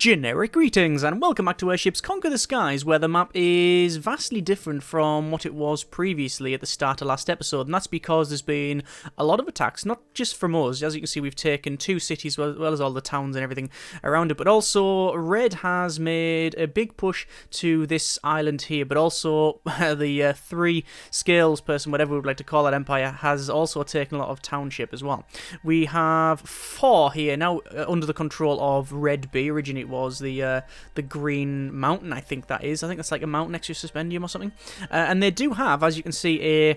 Generic greetings and welcome back to Airships Conquer the Skies, where the map is vastly different from what it was previously at the start of last episode, and that's because there's been a lot of attacks, not just from us. As you can see, we've taken 2 cities as well as all the towns and everything around it, but also Red has made a big push to this island here, but also the 3 scales person, whatever we would like to call that empire, has also taken a lot of township as well. We have 4 here now under the control of Red B. Originally it was the Green Mountain, I think that is. I think that's like a mountain next to Suspendium or something. And they do have, as you can see,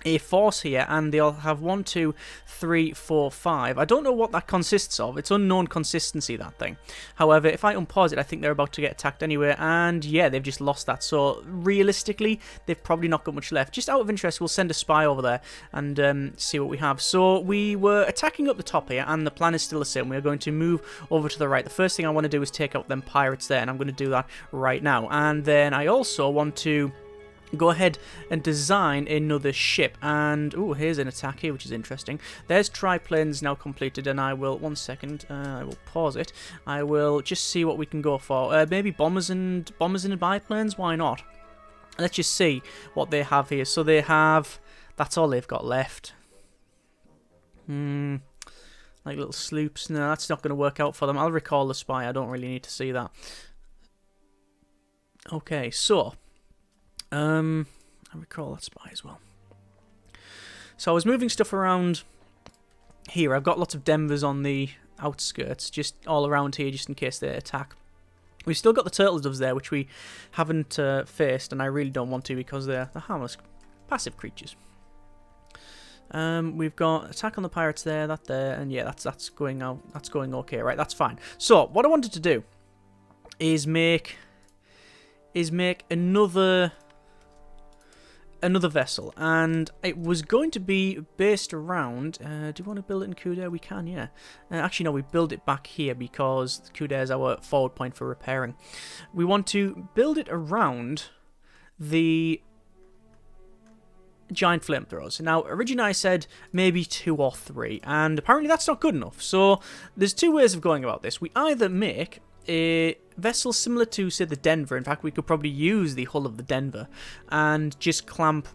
a force here, and they'll have 1, 2, 3, 4, 5. I don't know what that consists of. It's unknown consistency, that thing. However, if I unpause it, I think they're about to get attacked anyway, and yeah, they've just lost that. So realistically, they've probably not got much left. Just out of interest, we'll send a spy over there and see what we have. So we were attacking up the top here, and the plan is still the same. We're going to move over to the right. The first thing I want to do is take out them pirates there, and I'm going to do that right now. And then I also want to go ahead and design another ship, and oh, here's an attack here, which is interesting. There's triplanes now completed, and I will, one second, I will pause it. I will just see what we can go for. Maybe bombers and biplanes. Why not? Let's just see what they have here. So they have, that's all they've got left. Like little sloops. No, that's not going to work out for them. I'll recall the spy. I don't really need to see that. Okay, so I recall that spy as well. So I was moving stuff around here. I've got lots of Denvers on the outskirts, just all around here, just in case they attack. We've still got the turtle doves there, which we haven't faced, and I really don't want to because they're harmless, passive creatures. We've got attack on the pirates there, that there, and yeah, that's going out. That's going okay, right? That's fine. So what I wanted to do is make another vessel, and it was going to be based around, do you want to build it in Kuder? We can, yeah. Actually, no, we build it back here because Kuder is our forward point for repairing. We want to build it around the giant flamethrowers. Now, originally I said maybe 2 or 3, and apparently that's not good enough. So there's 2 ways of going about this. We either make a vessel similar to, say, the Denver. In fact, we could probably use the hull of the Denver and just clamp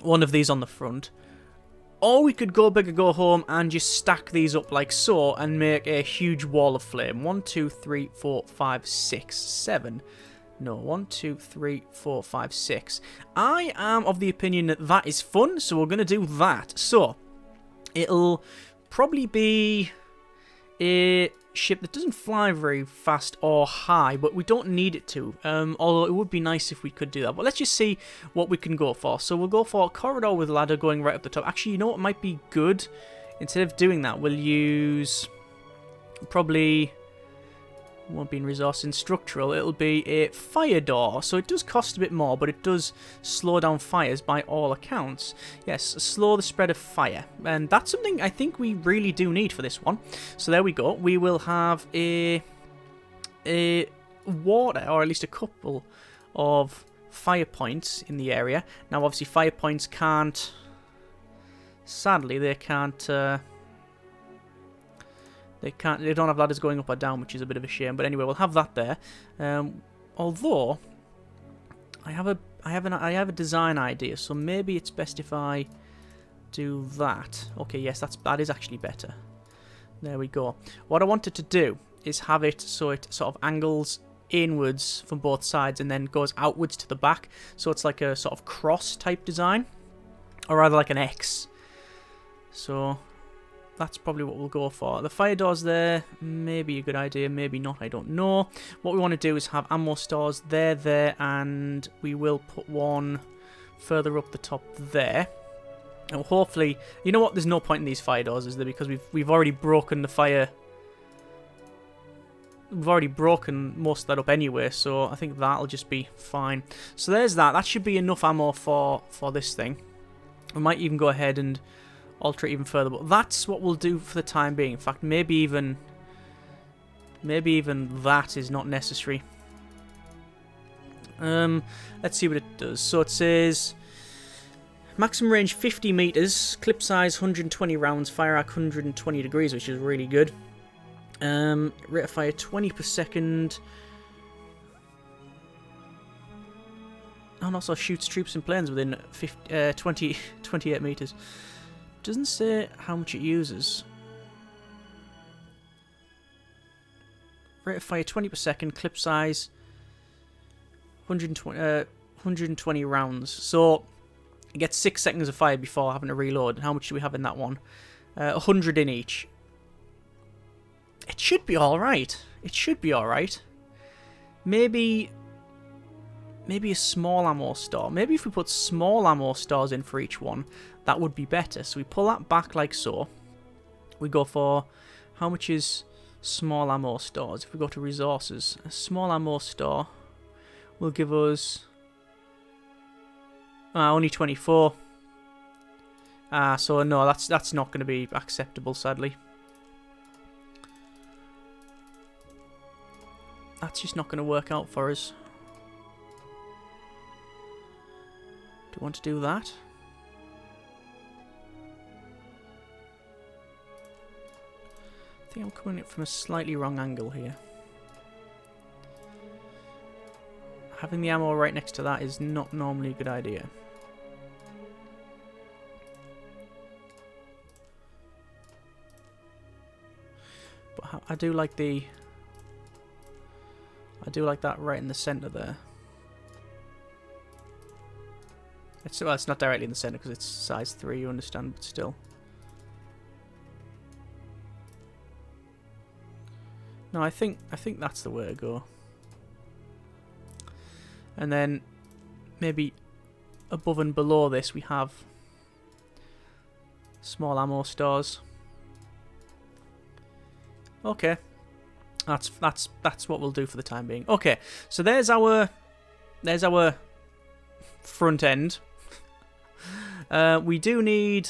one of these on the front. Or we could go big or go home and just stack these up like so and make a huge wall of flame. 1, 2, 3, 4, 5, 6, 7. No, 1, 2, 3, 4, 5, 6. I am of the opinion that that is fun, so we're going to do that. So, it'll probably be a ship that doesn't fly very fast or high, but we don't need it to, although it would be nice if we could do that. But let's just see what we can go for. So we'll go for a corridor with ladder going right up the top. Actually, you know what might be good? Instead of doing that, we'll use probably, won't be in resource, in structural, it'll be a fire door. So it does cost a bit more, but it does slow down fires by all accounts. Yes, slow the spread of fire, and that's something I think we really do need for this one. So there we go. We will have a water, or at least a couple of fire points in the area. Now obviously fire points can't, sadly they can't, they don't have ladders going up or down, which is a bit of a shame. But anyway, we'll have that there. Although I have a design idea, so maybe it's best if I do that. Okay, yes, that is actually better. There we go. What I wanted to do is have it so it sort of angles inwards from both sides and then goes outwards to the back. So it's like a sort of cross type design, or rather like an X. So that's probably what we'll go for. The fire doors there, maybe a good idea, maybe not, I don't know. What we want to do is have ammo stores there, and we will put one further up the top there. And hopefully, you know what, there's no point in these fire doors, is there? Because we've already broken the fire. We've already broken most of that up anyway, so I think that'll just be fine. So there's that. That should be enough ammo for this thing. We might even go ahead and alter it even further, but that's what we'll do for the time being. In fact, maybe even that is not necessary. Let's see what it does. So it says maximum range 50 meters, clip size 120 rounds, fire arc 120 degrees, which is really good. Rate of fire 20 per second. And also shoots troops and planes within 28 meters. Doesn't say how much it uses. Rate of fire 20 per second. Clip size 120 rounds. So it gets 6 seconds of fire before having to reload. And how much do we have in that one? 100 in each. It should be alright. It should be alright. Maybe a small ammo store. Maybe if we put small ammo stores in for each one, that would be better. So we pull that back like so. We go for, how much is small ammo stores? If we go to resources, a small ammo store will give us only 24. So no, that's not going to be acceptable, sadly. That's just not going to work out for us. Do you want to do that? I think I'm coming at it from a slightly wrong angle here. Having the ammo right next to that is not normally a good idea. But I do like that right in the centre there. Well, it's not directly in the centre because it's size 3, you understand, but still. No, I think that's the way to go. And then maybe above and below this we have small ammo stores. Okay. That's what we'll do for the time being. Okay, so there's our front end. We do need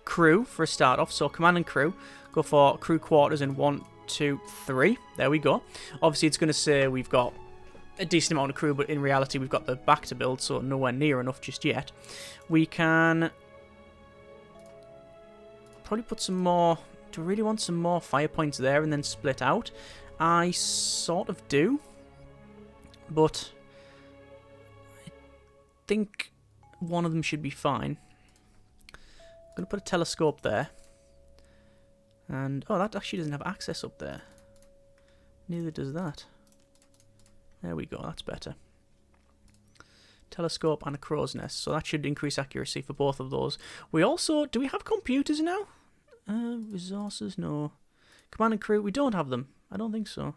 crew for a start off. So command and crew, go for crew quarters in 1, 2, 3. There we go. Obviously, it's going to say we've got a decent amount of crew, but in reality, we've got the back to build, so nowhere near enough just yet. We can probably put some more. Do we really want some more fire points there and then split out? I sort of do, but I think one of them should be fine. I'm going to put a telescope there. And, oh, that actually doesn't have access up there. Neither does that. There we go, that's better. Telescope and a crow's nest, so that should increase accuracy for both of those. We also, do we have computers now? Resources, no. Command and crew, we don't have them. I don't think so.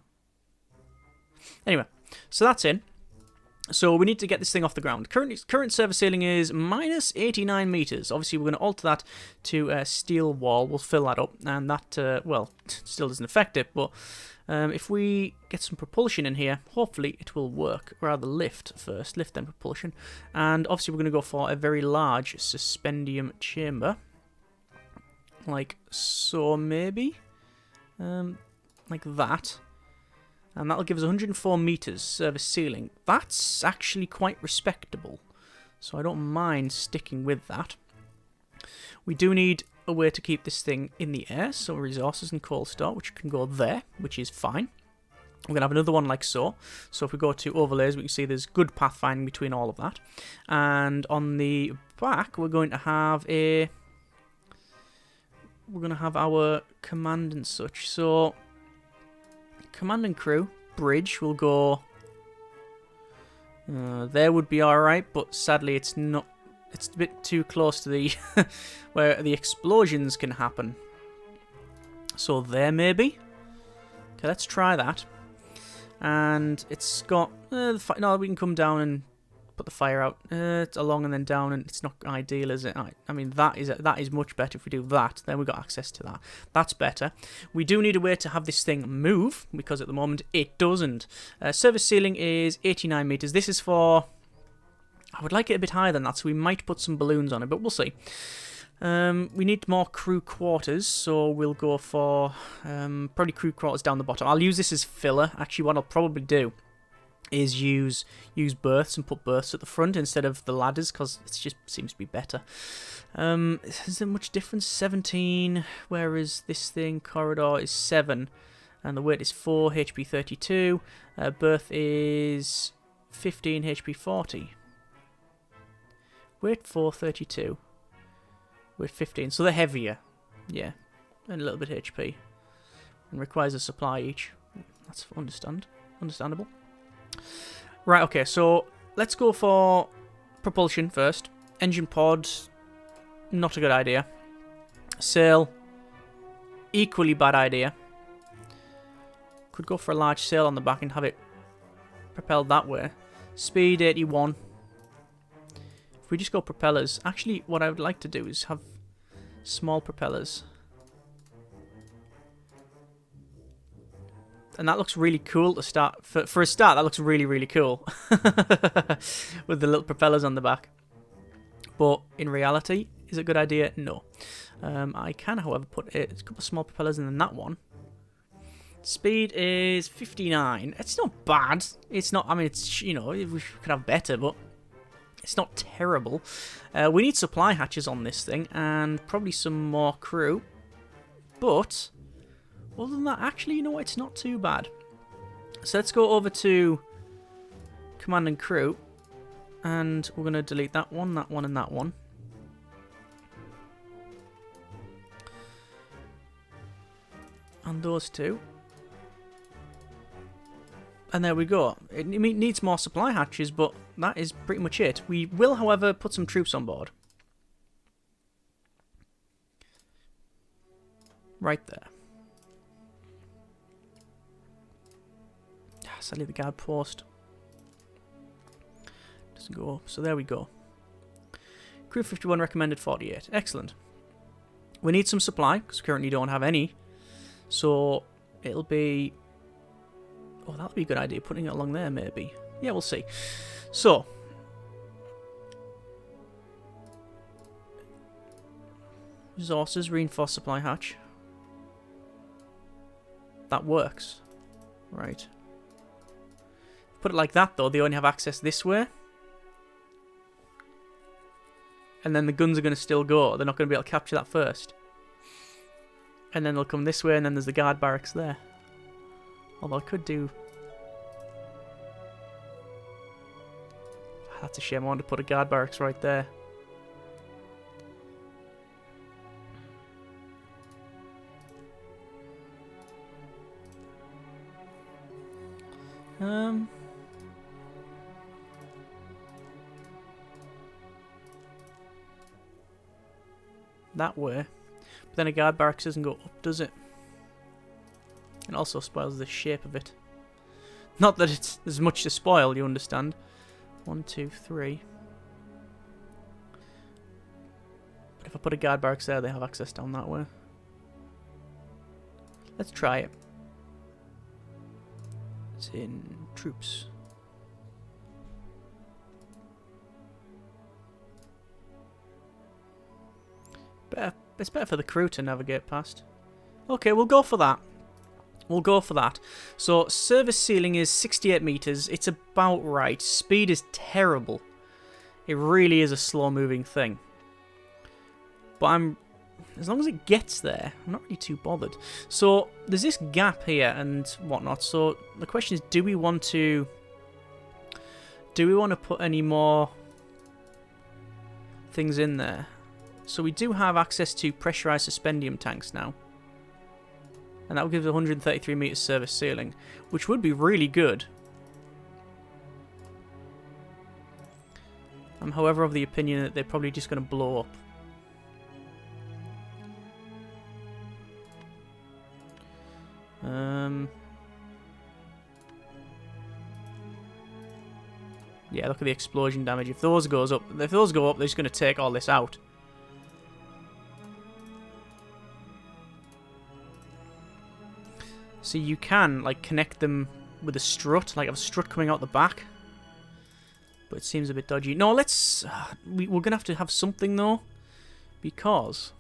Anyway, so that's in. So we need to get this thing off the ground. Current surface ceiling is minus 89 meters. Obviously, we're going to alter that to steel wall. We'll fill that up, and that, well, still doesn't affect it, but if we get some propulsion in here, hopefully it will work. Rather lift first, lift then propulsion. And obviously we're going to go for a very large suspendium chamber. Like so, maybe? Like that. And that'll give us 104 meters service ceiling. That's actually quite respectable. So I don't mind sticking with that. We do need a way to keep this thing in the air. So resources and coal store, which can go there, which is fine. We're going to have another one like so. So if we go to overlays, we can see there's good pathfinding between all of that. And on the back, we're going to have a... We're going to have our command and such. So, command and crew, bridge will go... there would be alright, but sadly it's not... It's a bit too close to the... where the explosions can happen. So there, maybe? Okay, let's try that. And it's got... no, we can come down and put the fire out. It's along and then down, and it's not ideal, is it? I mean, that is much better if we do that. Then we've got access to that. That's better. We do need a way to have this thing move, because at the moment it doesn't. Service ceiling is 89 meters. This is for... I would like it a bit higher than that, so we might put some balloons on it, but we'll see. We need more crew quarters, so we'll go for probably crew quarters down the bottom. I'll use this as filler. Actually, what I'll probably do is use berths and put berths at the front instead of the ladders, because it just seems to be better. Is there much difference? 17, whereas this thing, corridor, is 7, and the weight is 4, HP 32, berth is 15, HP 40. Weight 4, 32, weight 15, so they're heavier, yeah, and a little bit HP, and requires a supply each. That's understandable. Right, okay, so let's go for propulsion first. Engine pod, not a good idea. Sail, equally bad idea. Could go for a large sail on the back and have it propelled that way. Speed 81. If we just go propellers, actually what I would like to do is have small propellers. And that looks really cool to start. For a start, that looks really, really cool. With the little propellers on the back. But in reality, is it a good idea? No. I can, however, put a couple of small propellers in that one. Speed is 59. It's not bad. It's not, I mean, it's, you know, we could have better, but it's not terrible. We need supply hatches on this thing, and probably some more crew. But other than that, actually, you know what? It's not too bad. So let's go over to command and crew. And we're going to delete that one, and that one. And those two. And there we go. It needs more supply hatches, but that is pretty much it. We will, however, put some troops on board. Right there. Sadly, the guard post doesn't go up. So there we go. Crew 51 recommended 48. Excellent. We need some supply, because we currently don't have any. So it'll be... Oh, that'll be a good idea, putting it along there, maybe. Yeah, we'll see. So, resources, reinforced supply hatch. That works. Right. Put it like that, though, they only have access this way. And then the guns are going to still go. They're not going to be able to capture that first. And then they'll come this way, and then there's the guard barracks there. Although I could do... That's a shame, I wanted to put a guard barracks right there. That way. But then a guard barracks doesn't go up, does it? It also spoils the shape of it. Not that there's much to spoil, you understand. 1, 2, 3. But if I put a guard barracks there, they have access down that way. Let's try it. It's in troops. It's better for the crew to navigate past. Okay, we'll go for that. We'll go for that. So, service ceiling is 68 meters. It's about right. Speed is terrible. It really is a slow-moving thing. But as long as it gets there, I'm not really too bothered. So, there's this gap here and whatnot. So, the question is, do we want to put any more things in there? So, we do have access to pressurized suspendium tanks now. And that will give us 133 meters service ceiling, which would be really good. I'm, however, of the opinion that they're probably just going to blow up. Yeah, look at the explosion damage. If those go up, they're just going to take all this out. So you can, like, connect them with a strut, like a strut coming out the back. But it seems a bit dodgy. No, let's... we're going to have something, though. Because...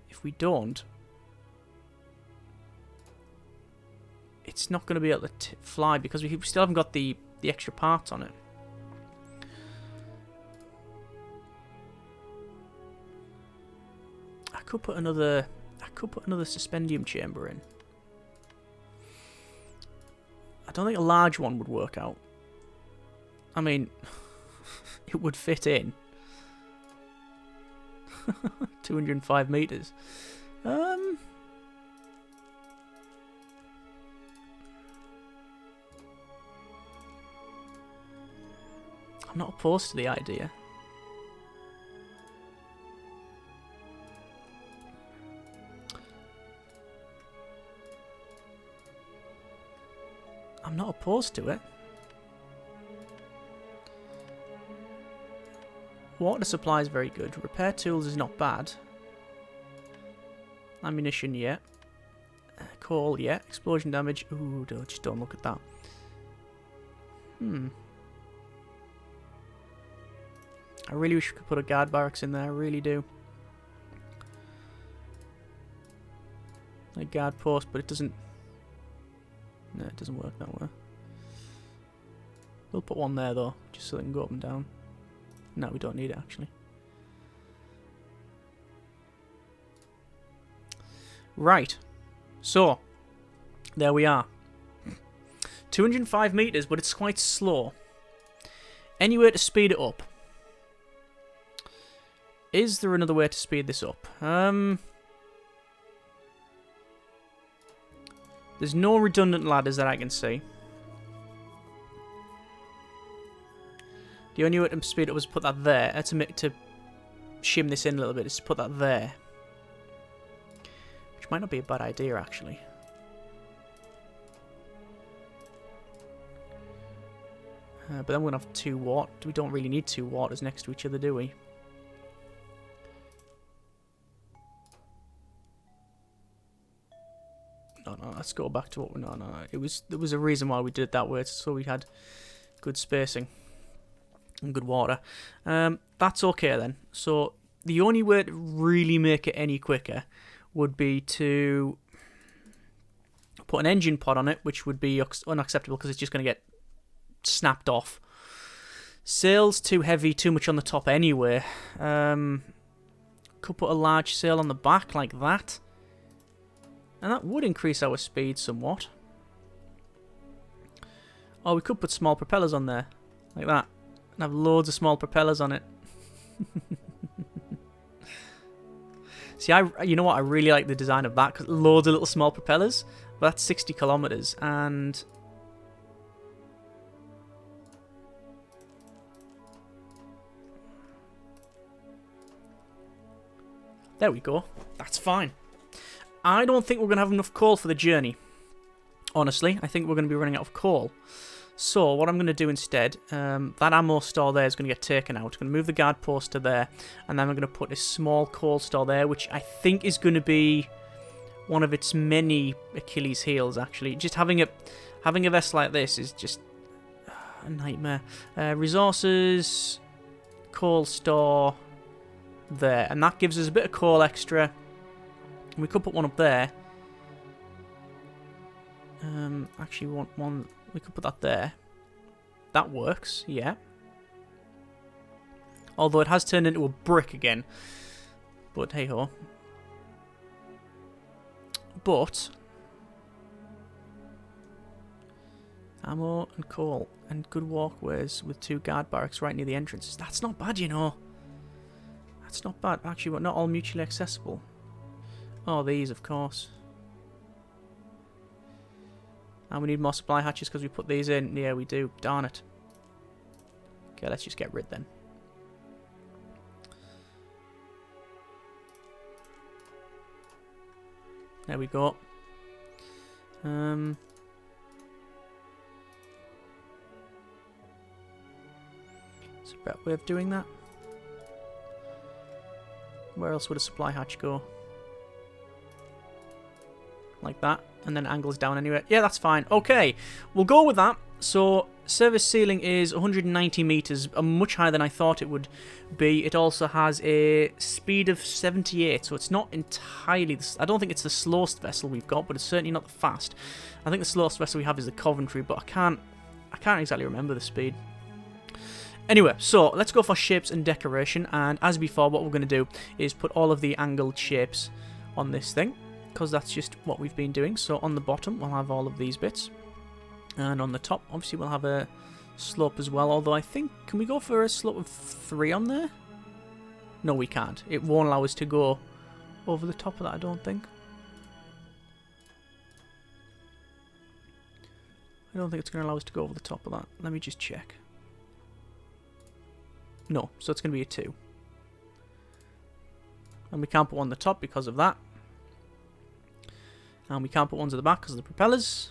if we don't... it's not going to be able to fly because we still haven't got the extra parts on it. I could put another suspendium chamber in. I don't think a large one would work out. I mean, it would fit in. 205 meters. I'm not opposed to the idea. I'm not opposed to it. Water supply is very good. Repair tools is not bad. Ammunition, yeah. Coal, yeah. Explosion damage. Ooh, just don't look at that. I really wish we could put a guard barracks in there. I really do. A guard post, but it doesn't... No, it doesn't work that way. We'll put one there, though, just so they can go up and down. No, we don't need it, actually. Right. So, there we are. 205 meters, but it's quite slow. Any way to speed it up? Is there another way to speed this up? There's no redundant ladders that I can see. The only way to speed it up was to put that there. To shim this in a little bit is to put that there. Which might not be a bad idea, actually. But then we're going to have 2 water. We don't really need 2 waters next to each other, do we? No, let's go back to what we... No. There was a reason why we did it that way, so we had good spacing and good water. That's okay then. So the only way to really make it any quicker would be to put an engine pod on it, which would be unacceptable because it's just going to get snapped off. Sails too heavy, too much on the top anyway. Could put a large sail on the back like that. And that would increase our speed somewhat. Or we could put small propellers on there. Like that. And have loads of small propellers on it. See, you know what? I really like the design of that. Cause loads of little small propellers. But that's 60 kilometers. And... there we go. That's fine. I don't think we're going to have enough coal for the journey. Honestly, I think we're going to be running out of coal. So, what I'm going to do instead, that ammo store there is going to get taken out. I'm going to move the guard post to there. And then I'm going to put a small coal store there, which I think is going to be one of its many Achilles heels, actually. Just having a vessel like this is just a nightmare. Resources, coal store, there. And that gives us a bit of coal extra. We could put one up there. Actually, we want one. We could put that there. That works, yeah. Although it has turned into a brick again. But hey ho. But ammo and coal and good walkways with 2 guard barracks right near the entrances. That's not bad, you know. That's not bad. Actually, but not all mutually accessible. Oh, these, of course. And we need more supply hatches because we put these in. Yeah, we do. Darn it. Okay, let's just get rid then. There we go. It's a better way of doing that. Where else would a supply hatch go? Like that, and then angles down anyway. Yeah, that's fine. Okay, we'll go with that. So, Service ceiling is 190 meters, much higher than I thought it would be. It also has a speed of 78, so it's not entirely... I don't think it's the slowest vessel we've got, but it's certainly not the fast. I think the slowest vessel we have is the Coventry, but I can't exactly remember the speed. Anyway, so let's go for shapes and decoration, and as before, what we're going to do is put all of the angled shapes on this thing, because that's just what we've been doing. So on the bottom, we'll have all of these bits. And on the top, obviously, we'll have a slope as well. Although I think, can we go for a slope of 3 on there? No, we can't. It won't allow us to go over the top of that, I don't think. I don't think it's going to allow us to go over the top of that. Let me just check. No, so it's going to be a 2. And we can't put one on the top because of that. And we can't put ones at the back because of the propellers.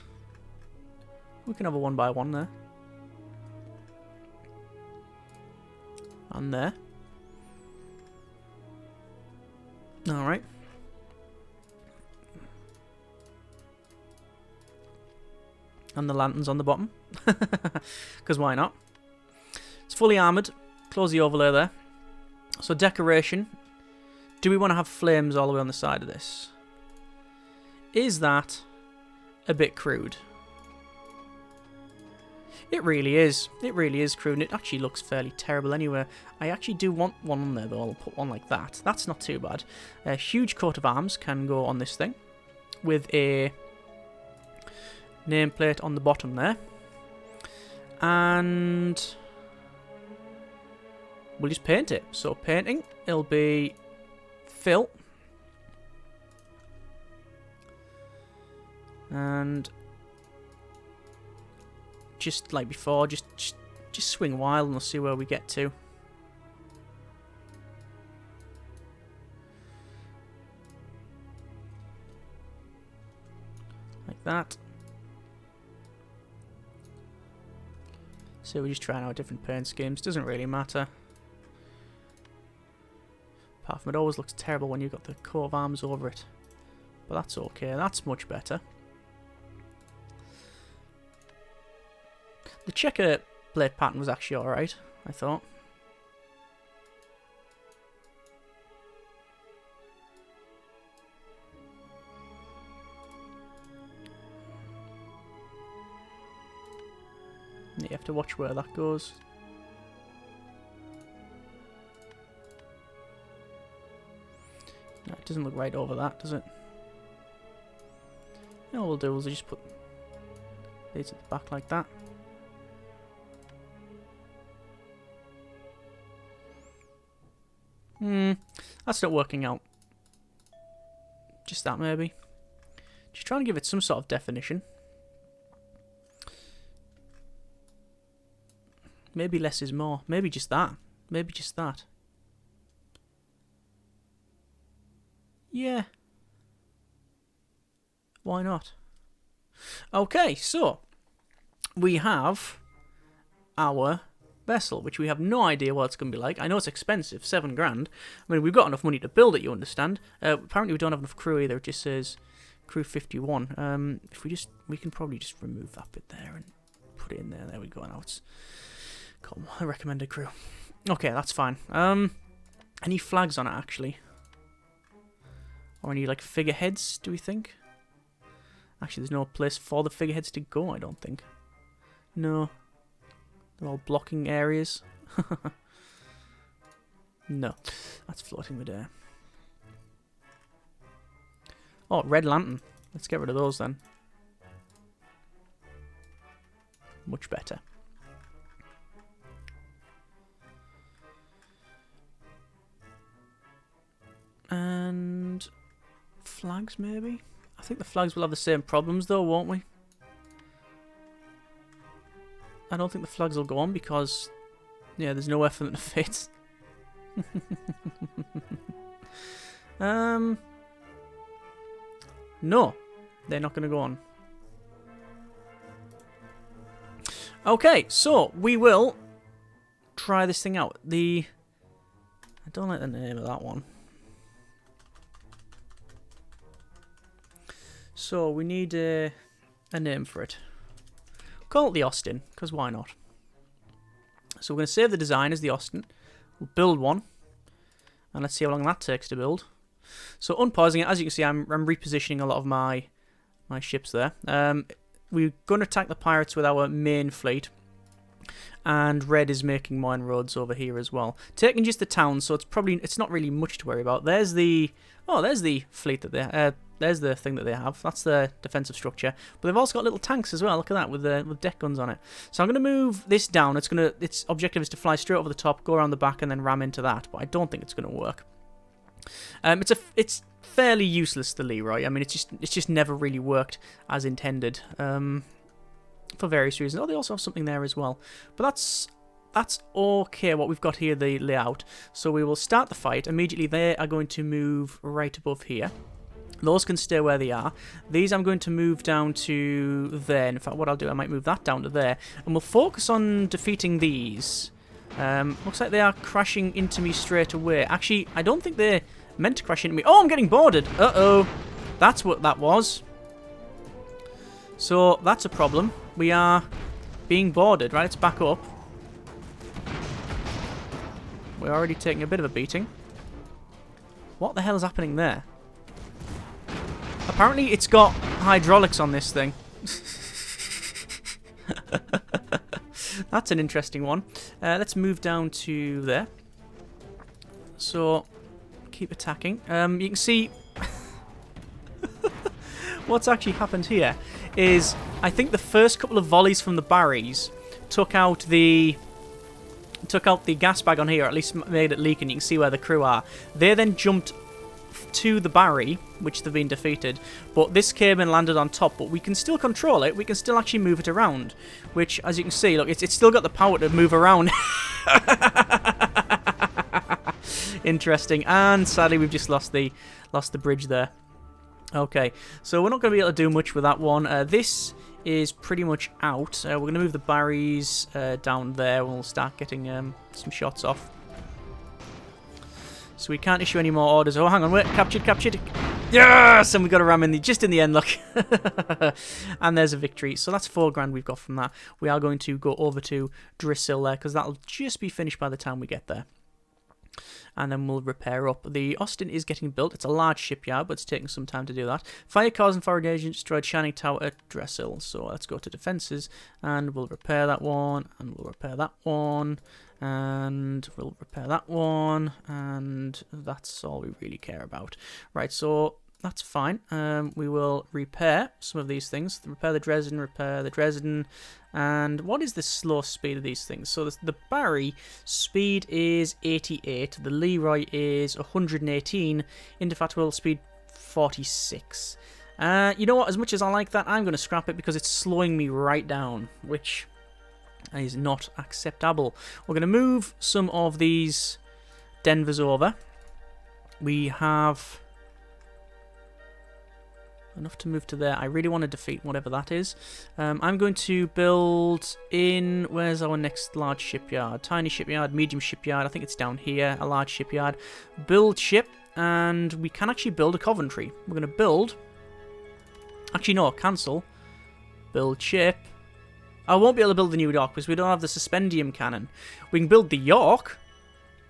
We can have a 1 by 1 there. And there. Alright. And the lanterns on the bottom. Because why not? It's fully armoured. Close the overlay there. So decoration. Do we want to have flames all the way on the side of this? Is that a bit crude? It really is. It really is crude, and it actually looks fairly terrible anyway. I actually do want one on there, though. I'll put one like that. That's not too bad. A huge coat of arms can go on this thing, with a nameplate on the bottom there. And we'll just paint it. So painting, it'll be fill. And just like before, just swing wild and we'll see where we get to. Like that. So we're just trying out different paint schemes. Doesn't really matter. Apart from it always looks terrible when you've got the coat of arms over it. But that's okay. That's much better. The checker blade pattern was actually alright, I thought. You have to watch where that goes. No, it doesn't look right over that, does it? All we'll do is just put these at the back like that. That's not working out. Just that, maybe. Just trying to give it some sort of definition. Maybe less is more. Maybe just that. Maybe just that. Yeah. Why not? Okay, so we have our vessel, which we have no idea what it's going to be like. I know it's expensive, 7 grand. I mean, we've got enough money to build it, you understand. Apparently we don't have enough crew either. It just says crew 51. If we can probably just remove that bit there and put it in there. There we go. Now it's called recommended crew. Okay, that's fine. Any flags on it, actually? Or any, like, figureheads, do we think? Actually, there's no place for the figureheads to go, I don't think. No. They're all blocking areas. No. That's floating midair. Oh, red lantern. Let's get rid of those then. Much better. And flags, maybe? I think the flags will have the same problems though, won't we? I don't think the flags will go on because, yeah, there's nowhere for them to fit. No, they're not going to go on. Okay, so we will try this thing out. I don't like the name of that one. So we need a name for it. Call it the Austin, because why not? So we're going to save the design as the Austin. We'll build one. And let's see how long that takes to build. So unpausing it, as you can see, I'm repositioning a lot of my ships there. We're going to attack the pirates with our main fleet. And red is making more inroads over here as well. Taking just the town, so it's not really much to worry about. There's the fleet that they there's the thing that they have. That's the defensive structure. But they've also got little tanks as well. Look at that with deck guns on it. So I'm going to move this down. Its objective is to fly straight over the top, go around the back, and then ram into that. But I don't think it's going to work. It's fairly useless, the Leroy. I mean, it's just never really worked as intended. For various reasons. Oh, they also have something there as well. But that's okay what we've got here, the layout. So we will start the fight. Immediately they are going to move right above here. Those can stay where they are. These I'm going to move down to there. In fact, what I'll do, I might move that down to there. And we'll focus on defeating these. Looks like they are crashing into me straight away. Actually, I don't think they're meant to crash into me. Oh, I'm getting boarded. Uh-oh. That's what that was. So, that's a problem. We are being boarded, right? Let's back up. We're already taking a bit of a beating. What the hell is happening there? Apparently it's got hydraulics on this thing. That's an interesting one. Let's move down to there. So, keep attacking. You can see what's actually happened here is I think the first couple of volleys from the Barrys took out the gas bag on here, or at least made it leak, and you can see where the crew are. They then jumped to the Barry, which they've been defeated, but this came and landed on top, but we can still control it. We can still actually move it around, which, as you can see, look, it's still got the power to move around. Interesting. And sadly we've just lost the bridge there. Okay, so we're not going to be able to do much with that one. This is pretty much out. We're going to move the Barrys down there, and we'll start getting some shots off. So we can't issue any more orders. Oh, hang on, wait, captured. Yes! And we got a ram just in the end, look. And there's a victory. So that's 4 grand we've got from that. We are going to go over to Drisil there, because that'll just be finished by the time we get there. And then we'll repair up. The Austin is getting built. It's a large shipyard, but it's taking some time to do that. Fire cars and foreign agents destroyed Shining Tower at Drisil. So let's go to defences, and we'll repair that one, and we'll repair that one, and we'll repair that one, and that's all we really care about. Right, so that's fine. We will repair some of these things. Repair the Dresden, and what is the slow speed of these things? So the Barry speed is 88, the Leroy is 118, Indefatigable speed 46. You know what, as much as I like that, I'm going to scrap it because it's slowing me right down, which is not acceptable. We're going to move some of these Denvers over. We have enough to move to there. I really want to defeat whatever that is. I'm going to build in... Where's our next large shipyard? Tiny shipyard, medium shipyard. I think it's down here. A large shipyard. Build ship. And we can actually build a Coventry. We're going to build... Actually, no. Cancel. Build ship. I won't be able to build the New York because we don't have the suspendium cannon. We can build the York.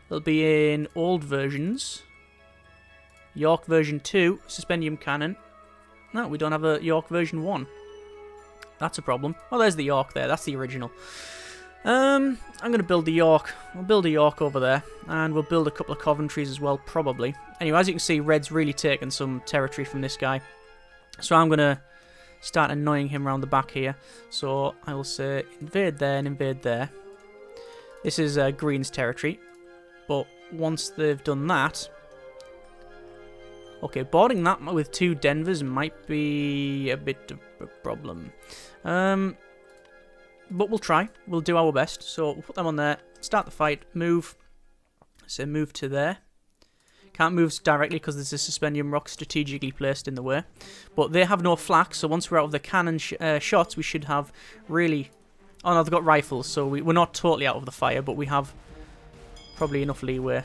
It'll be in old versions. York version 2. Suspendium cannon. No, we don't have a York version 1. That's a problem. Oh, there's the York there. That's the original. I'm going to build the York. We'll build a York over there. And we'll build a couple of Coventries as well, probably. Anyway, as you can see, Red's really taken some territory from this guy. So I'm going to start annoying him around the back here. So I will say invade there and invade there. This is Green's territory. But once they've done that... Okay, boarding that with 2 Denvers might be a bit of a problem. But we'll try. We'll do our best. So we'll put them on there. Start the fight. Move. So move to there. Can't move directly because there's a suspendium rock strategically placed in the way. But they have no flak, so once we're out of the cannon shots, we should have really... Oh no, they've got rifles, so we're not totally out of the fire, but we have probably enough leeway.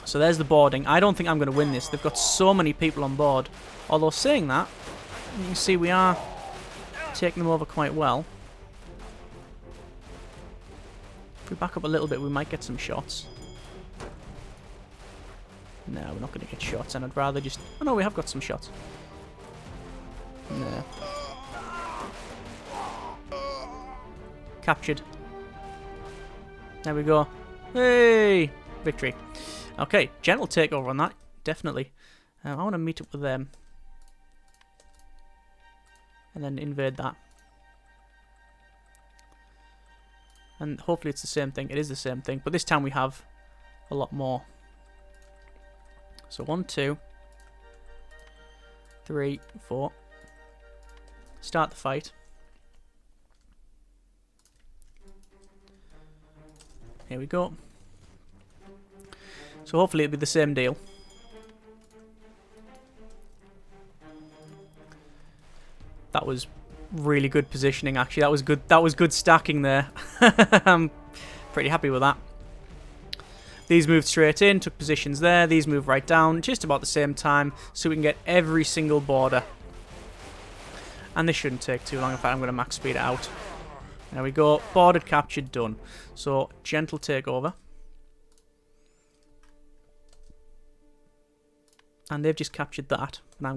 So there's the boarding. I don't think I'm going to win this. They've got so many people on board. Although saying that, you can see we are taking them over quite well. If we back up a little bit, we might get some shots. No, we're not going to get shots, and I'd rather just... Oh no, we have got some shots. No. Captured. There we go. Hey! Victory. Okay, gentle takeover on that, definitely. I want to meet up with them. And then invade that. And hopefully it's the same thing. It is the same thing, but this time we have a lot more. So 1, 2, 3, 4. Start the fight. Here we go. So hopefully it'll be the same deal. That was really good positioning, actually. That was good. That was good stacking there. I'm pretty happy with that. These moved straight in, took positions there. These moved right down, just about the same time, so we can get every single border. And this shouldn't take too long. In fact, I'm going to max speed it out. There we go. Bordered, captured, done. So, gentle takeover. And they've just captured that. And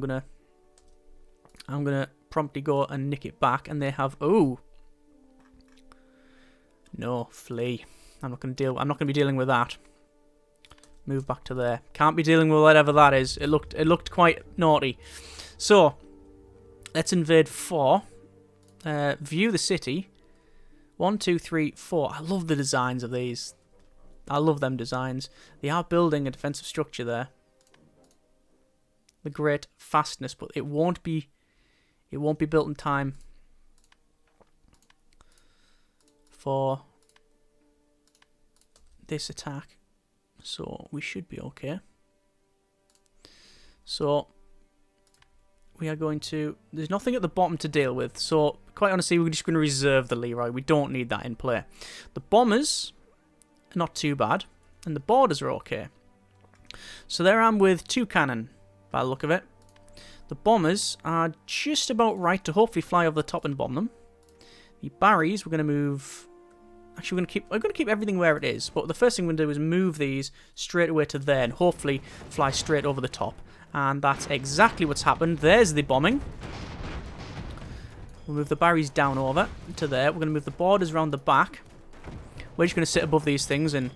I'm gonna promptly go and nick it back. And they have... Oh! No, flee. I'm not gonna be dealing with that. Move back to there. Can't be dealing with whatever that is. It looked quite naughty. So, let's invade 4. View the city. 1, 2, 3, 4. I love the designs of these. I love them designs. They are building a defensive structure there. The great fastness, but it won't be built in time for this attack. So we should be okay. So we are going to... There's nothing at the bottom to deal with. So quite honestly, we're just going to reserve the Leroy. We don't need that in play. The bombers are not too bad. And the boarders are okay. So they're armed with 2 cannon, by the look of it. The bombers are just about right to hopefully fly over the top and bomb them. The Barrys, we're going to move... Actually, we're going to keep everything where it is. But the first thing we're going to do is move these straight away to there and hopefully fly straight over the top. And that's exactly what's happened. There's the bombing. We'll move the Barrys down over to there. We're going to move the boarders around the back. We're just going to sit above these things and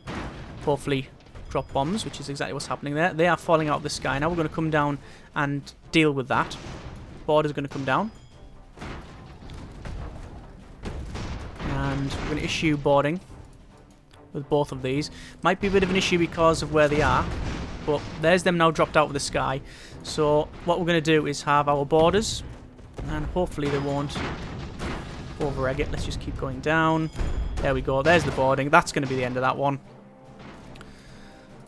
hopefully drop bombs, which is exactly what's happening there. They are falling out of the sky. Now we're going to come down and deal with that. Boarders are going to come down. And we're going to issue boarding with both of these. Might be a bit of an issue because of where they are. But there's them now dropped out of the sky. So what we're going to do is have our boarders. And hopefully they won't over-egg it. Let's just keep going down. There we go. There's the boarding. That's going to be the end of that one.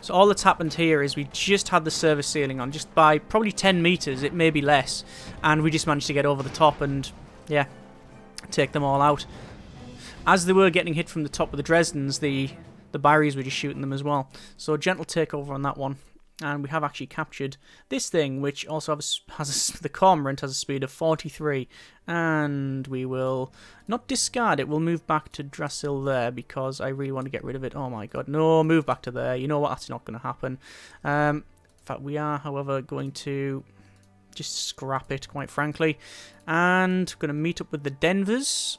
So all that's happened here is we just had the service ceiling on. Just by probably 10 meters. It may be less. And we just managed to get over the top and, yeah, take them all out. As they were getting hit from the top of the Dresdens, the Barrys were just shooting them as well. So gentle takeover on that one. And we have actually captured this thing, which also has the cormorant has a speed of 43. And we will not discard it. We'll move back to Drasil there because I really want to get rid of it. Oh my god, no, move back to there. You know what, that's not going to happen. In fact, we are, however, going to just scrap it, quite frankly. And going to meet up with the Denvers.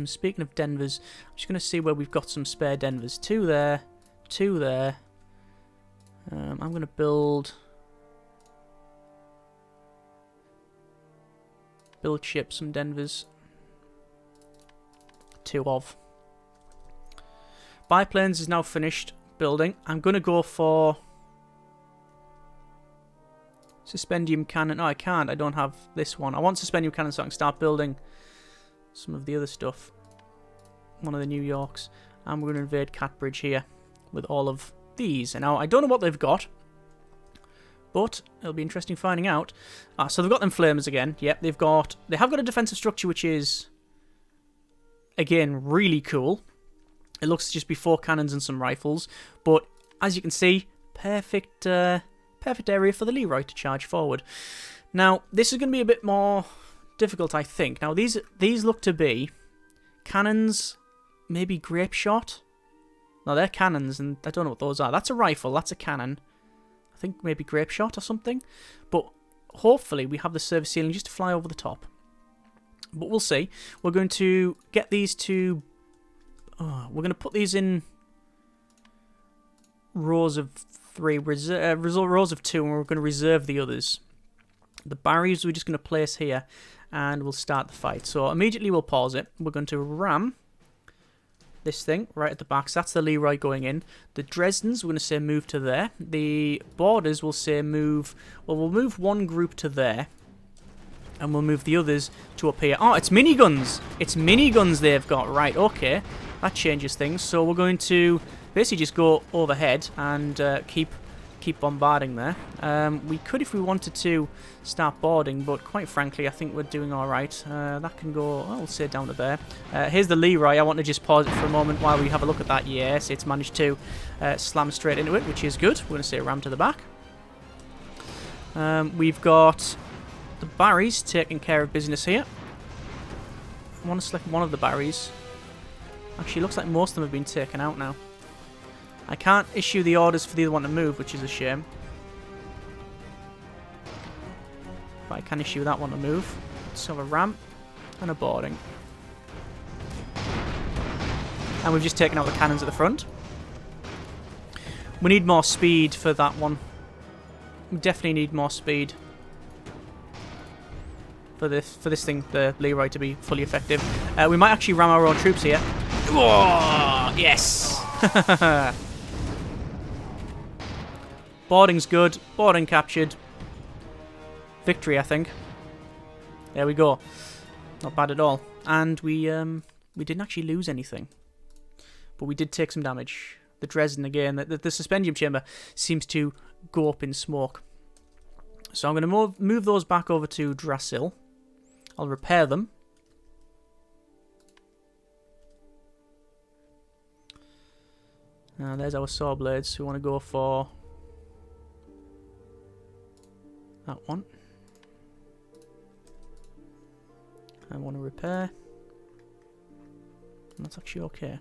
Speaking of Denvers, I'm just going to see where we've got some spare Denvers. 2 there, 2 there. I'm going to build ships, some Denvers. 2 of. Biplanes is now finished building. I'm going to go for suspendium cannon. No, I can't. I don't have this one. I want suspendium cannon so I can start building some of the other stuff. One of the New Yorks. And we're going to invade Catbridge here with all of these. And now I don't know what they've got, but it'll be interesting finding out. So they've got them flamers again. Yep, they have got a defensive structure which is again really cool. It looks to just be 4 cannons and some rifles, but as you can see, perfect area for the Leroy to charge forward. Now this is going to be a bit more difficult, I think. Now these look to be cannons maybe grape shot? No, they're cannons, and I don't know what those are. That's a rifle, that's a cannon. I think maybe grape shot or something. But hopefully we have the service ceiling just to fly over the top. But we'll see. We're going to get these to... we're going to put these in rows of 3, rows of 2, and we're going to reserve the others. The barriers we're just going to place here, and we'll start the fight. So immediately we'll pause it. We're going to ram this thing right at the back. So that's the Leroy going in. The Dresdens, we're going to say move to there. The Borders will say move... Well, we'll move one group to there. And we'll move the others to up here. Oh, it's miniguns! It's miniguns they've got. Right, okay. That changes things. So we're going to basically just go overhead and keep bombarding there. We could, if we wanted to, start boarding, but quite frankly, I think we're doing alright. That can go, I'll say down to there. Here's the Leroy. I want to just pause it for a moment while we have a look at that. Yes, it's managed to slam straight into it, which is good. We're going to say ram to the back. We've got the Barrys taking care of business here. I want to select one of the Barrys. Actually, looks like most of them have been taken out now. I can't issue the orders for the other one to move, which is a shame. But I can issue that one to move. So a ram and a boarding. And we've just taken out the cannons at the front. We need more speed for that one. We definitely need more speed for this thing, the Leroy, to be fully effective. We might actually ram our own troops here. Whoa! Yes! Boarding's good. Boarding captured. Victory, I think. There we go. Not bad at all. And we didn't actually lose anything. But we did take some damage. The Dresden again. The suspendium chamber seems to go up in smoke. So I'm going to move those back over to Drasil. I'll repair them. Now there's our saw blades. We want to go for that one. I want to repair. And that's actually okay.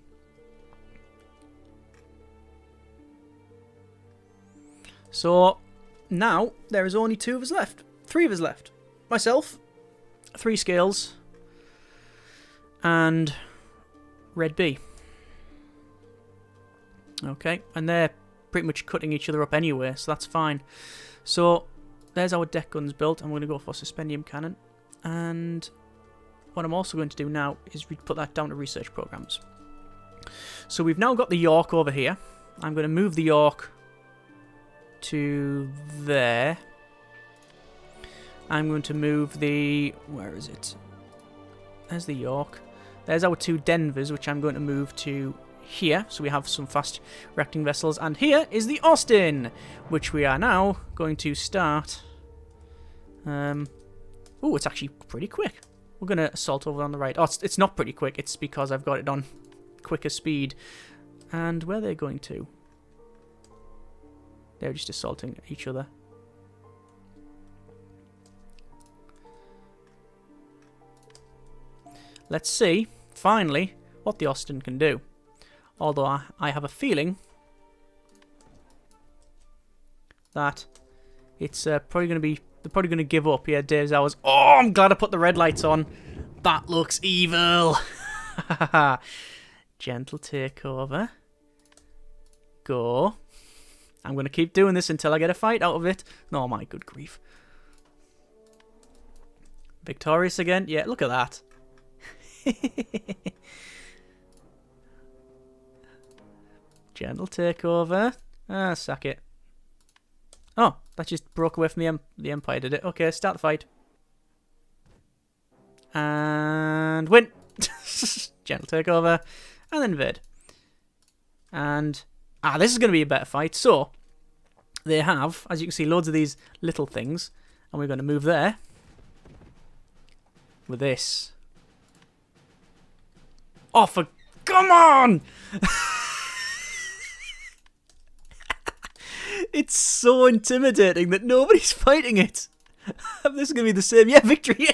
So now there is only 2 of us left. 3 of us left. Myself, 3 scales, and Red B. Okay, and they're pretty much cutting each other up anyway, so that's fine. So there's our deck guns built. I'm going to go for suspendium cannon. And what I'm also going to do now is put that down to research programs. So we've now got the York over here. I'm going to move the York to there. I'm going to move the... Where is it? There's the York. There's our 2 Denvers, which I'm going to move to here. So we have some fast reacting vessels. And here is the Austin, which we are now going to start. Oh, it's actually pretty quick. We're going to assault over on the right. Oh, it's not pretty quick. It's because I've got it on quicker speed. And where are they going to? They're just assaulting each other. Let's see, finally, what the Austin can do. Although I have a feeling that it's probably going to be... They're probably going to give up. Yeah, Dave's hours. Oh, I'm glad I put the red lights on. That looks evil. Gentle takeover. Go. I'm going to keep doing this until I get a fight out of it. Oh, my good grief. Victorious again? Yeah, look at that. Gentle takeover. Ah, sack it. Oh, that just broke away from the Empire, did it? Okay, start the fight. And win. Gentle takeover. And then invade. And... this is going to be a better fight. So, they have, as you can see, loads of these little things. And we're going to move there. With this. Oh, come on! It's so intimidating that nobody's fighting it. This is going to be the same. Yeah, victory!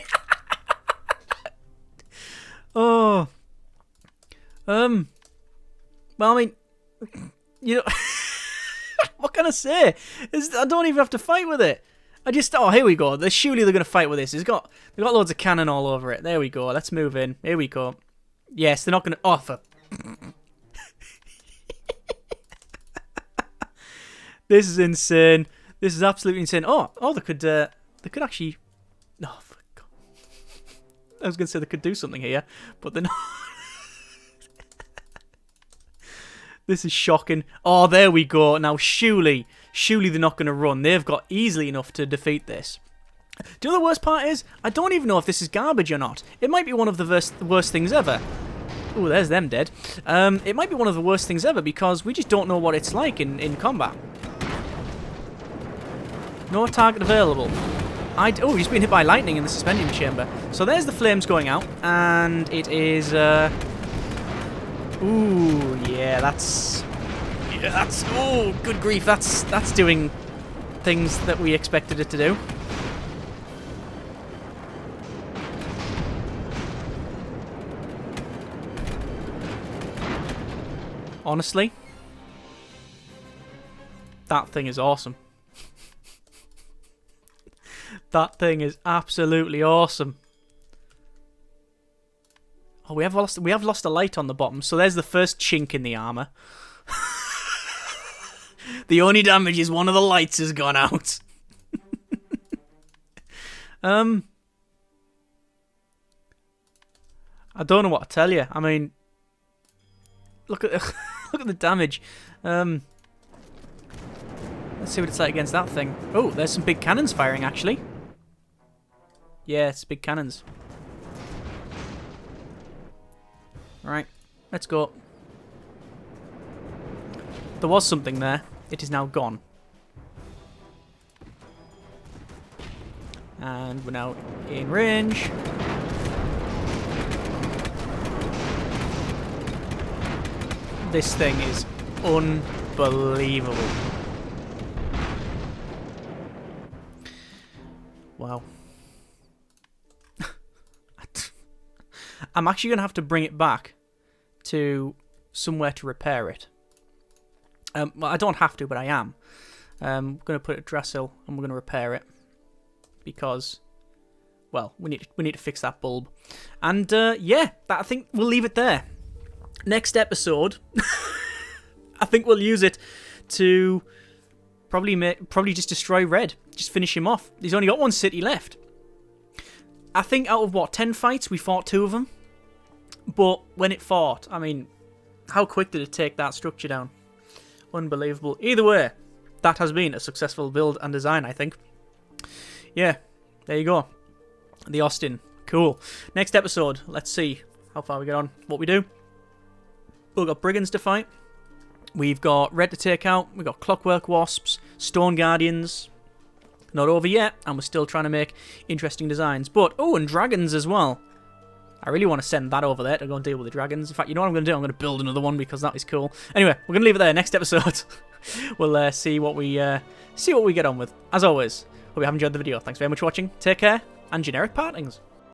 Oh. Well, I mean, you know, what can I say? I don't even have to fight with it. Oh, here we go. Surely they're going to fight with this. They've got loads of cannon all over it. There we go. Let's move in. Here we go. Yes, they're not going to offer. This is insane. This is absolutely insane. Oh, they could actually. Oh, for God. I was going to say they could do something here, but they're not. This is shocking. Oh, there we go. Now, surely they're not going to run. They've got easily enough to defeat this. Do you know the worst part is? I don't even know if this is garbage or not. It might be one of the worst things ever. Oh, there's them dead. It might be one of the worst things ever because we just don't know what it's like in combat. No target available. Oh, he's been hit by lightning in the suspension chamber. So there's the flames going out, and it is... Ooh, yeah, that's... Oh, good grief, that's doing things that we expected it to do. Honestly, that thing is awesome. That thing is absolutely awesome. Oh, we have lost a light on the bottom, so there's the first chink in the armor. The only damage is one of the lights has gone out. I don't know what to tell you. I mean, look at look at the damage. Let's see what it's like against that thing. Oh, there's some big cannons firing actually. Yeah, it's big cannons. Right, let's go. There was something there. It is now gone. And we're now in range. This thing is unbelievable. Wow. I'm actually going to have to bring it back to somewhere to repair it. Well, I don't have to, but I am. I'm going to put it at Drassil and we're going to repair it. Because, well, we need to fix that bulb. And, yeah, I think we'll leave it there. Next episode, I think we'll use it to probably just destroy Red. Just finish him off. He's only got one city left. I think out of, 10 fights, we fought 2 of them. But when it fought, I mean, how quick did it take that structure down? Unbelievable. Either way, that has been a successful build and design, I think. Yeah, there you go. The Austin. Cool. Next episode, let's see how far we get on. What we do. We've got Brigands to fight. We've got Red to take out. We've got Clockwork Wasps, Stone Guardians. Not over yet, and we're still trying to make interesting designs. But, oh, and dragons as well. I really want to send that over there to go and deal with the dragons. In fact, you know what I'm going to do? I'm going to build another one because that is cool. Anyway, we're going to leave it there. Next episode, we'll see what we get on with. As always, hope you have enjoyed the video. Thanks very much for watching. Take care, and generic partings.